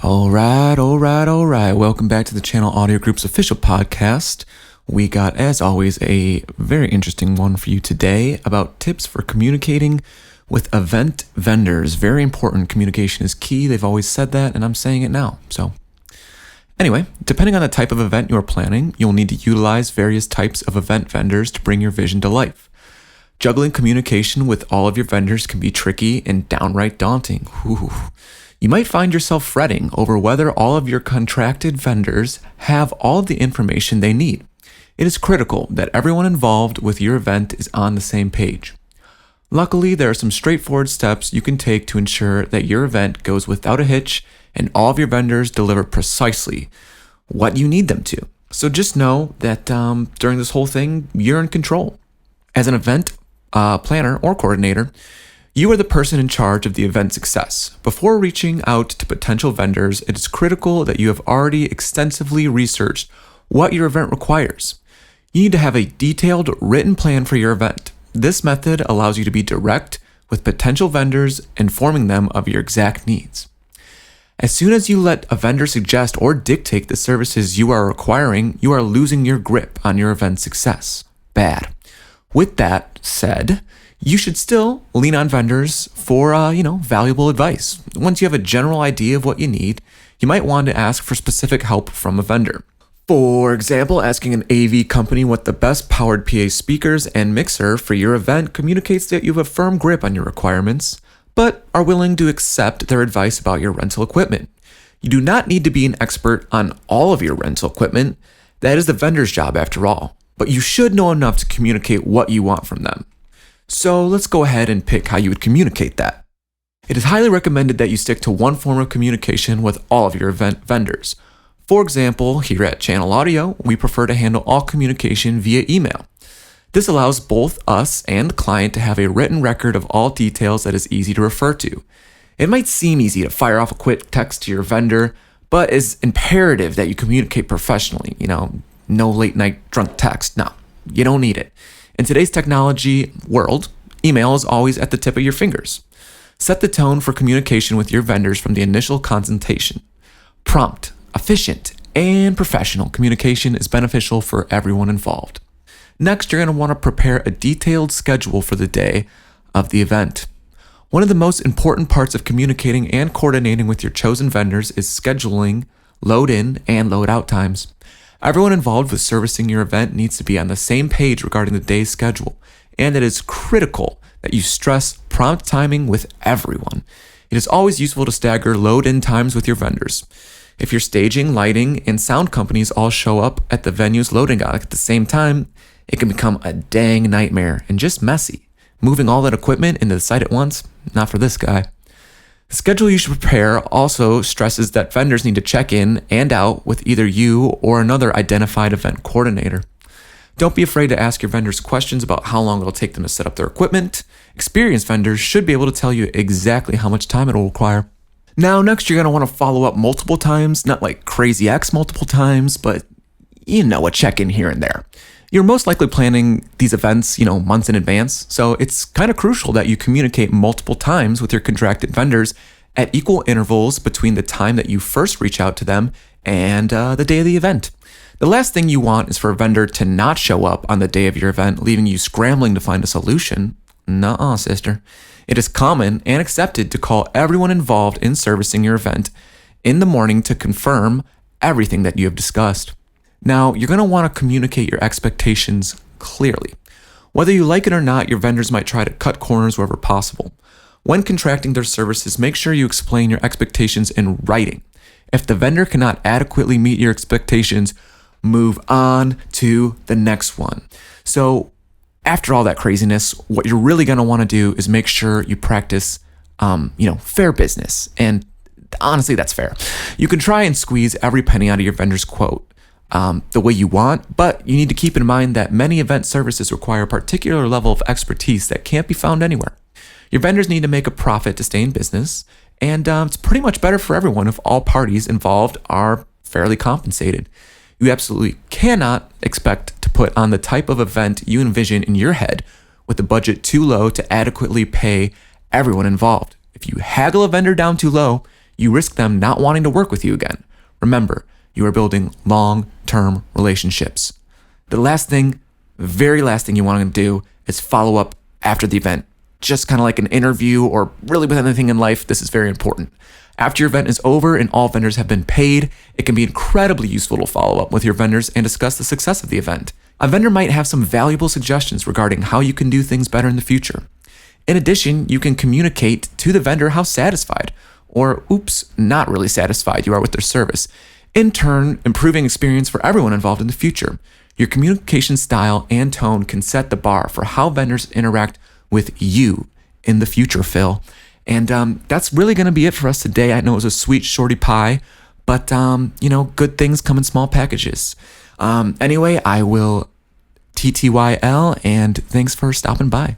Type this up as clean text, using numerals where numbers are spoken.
All right. Welcome back to the Channel Audio Group's official podcast. We got, as always, a very interesting one for you today about tips for communicating with event vendors. Very important. Communication is key. They've always said that, and I'm saying it now. So anyway, depending on the type of event you are planning, you'll need to utilize various types of event vendors to bring your vision to life. Juggling communication with all of your vendors can be tricky and downright daunting. Ooh. You might find yourself fretting over whether all of your contracted vendors have all of the information they need. It is critical that everyone involved with your event is on the same page. Luckily, there are some straightforward steps you can take to ensure that your event goes without a hitch and all of your vendors deliver precisely what you need them to. So just know that during this whole thing, you're in control. As an event planner or coordinator, you are the person in charge of the event success. Before reaching out to potential vendors, it is critical that you have already extensively researched what your event requires. You need to have a detailed written plan for your event. This method allows you to be direct with potential vendors, informing them of your exact needs. As soon as you let a vendor suggest or dictate the services you are requiring, you are losing your grip on your event success. Bad. With that said, you should still lean on vendors for, valuable advice. Once you have a general idea of what you need, you might want to ask for specific help from a vendor. For example, asking an AV company what the best powered PA speakers and mixer for your event communicates that you have a firm grip on your requirements, but are willing to accept their advice about your rental equipment. You do not need to be an expert on all of your rental equipment. That is the vendor's job after all, but you should know enough to communicate what you want from them. So let's go ahead and pick how you would communicate that. It is highly recommended that you stick to one form of communication with all of your event vendors. For example, here at Channel Audio, we prefer to handle all communication via email. This allows both us and the client to have a written record of all details that is easy to refer to. It might seem easy to fire off a quick text to your vendor, but it's imperative that you communicate professionally. No late night drunk text. No, you don't need it. In today's technology world, email is always at the tip of your fingers. Set the tone for communication with your vendors from the initial consultation. Prompt, efficient, and professional communication is beneficial for everyone involved. Next, you're going to want to prepare a detailed schedule for the day of the event. One of the most important parts of communicating and coordinating with your chosen vendors is scheduling load in and load out times. Everyone involved with servicing your event needs to be on the same page regarding the day's schedule, and it is critical that you stress prompt timing with everyone. It is always useful to stagger load-in times with your vendors. If your staging, lighting, and sound companies all show up at the venue's loading dock at the same time, it can become a dang nightmare and just messy. Moving all that equipment into the site at once, not for this guy. The schedule you should prepare also stresses that vendors need to check in and out with either you or another identified event coordinator. Don't be afraid to ask your vendors questions about how long it'll take them to set up their equipment. Experienced vendors should be able to tell you exactly how much time it'll require. Now, next, you're going to want to follow up multiple times, not like crazy X multiple times, but a check-in here and there. You're most likely planning these events, months in advance, so it's kind of crucial that you communicate multiple times with your contracted vendors at equal intervals between the time that you first reach out to them and the day of the event. The last thing you want is for a vendor to not show up on the day of your event, leaving you scrambling to find a solution. Nuh-uh, sister. It is common and accepted to call everyone involved in servicing your event in the morning to confirm everything that you have discussed. Now, you're going to want to communicate your expectations clearly. Whether you like it or not, your vendors might try to cut corners wherever possible. When contracting their services, make sure you explain your expectations in writing. If the vendor cannot adequately meet your expectations, move on to the next one. So, after all that craziness, what you're really going to want to do is make sure you practice, fair business. And honestly, that's fair. You can try and squeeze every penny out of your vendor's quote the way you want, but you need to keep in mind that many event services require a particular level of expertise that can't be found anywhere. Your vendors need to make a profit to stay in business, and it's pretty much better for everyone if all parties involved are fairly compensated. You absolutely cannot expect to put on the type of event you envision in your head with the budget too low to adequately pay everyone involved. If you haggle a vendor down too low, you risk them not wanting to work with you again. Remember, you are building long-term relationships. The very last thing you want to do is follow up after the event. Just kind of like an interview or really with anything in life, this is very important. After your event is over and all vendors have been paid, it can be incredibly useful to follow up with your vendors and discuss the success of the event. A vendor might have some valuable suggestions regarding how you can do things better in the future. In addition, you can communicate to the vendor how satisfied or, not really satisfied you are with their service. In turn, improving experience for everyone involved in the future. Your communication style and tone can set the bar for how vendors interact with you in the future, Phil. And that's really going to be it for us today. I know it was a sweet shorty pie, but good things come in small packages. Anyway, I will TTYL, and thanks for stopping by.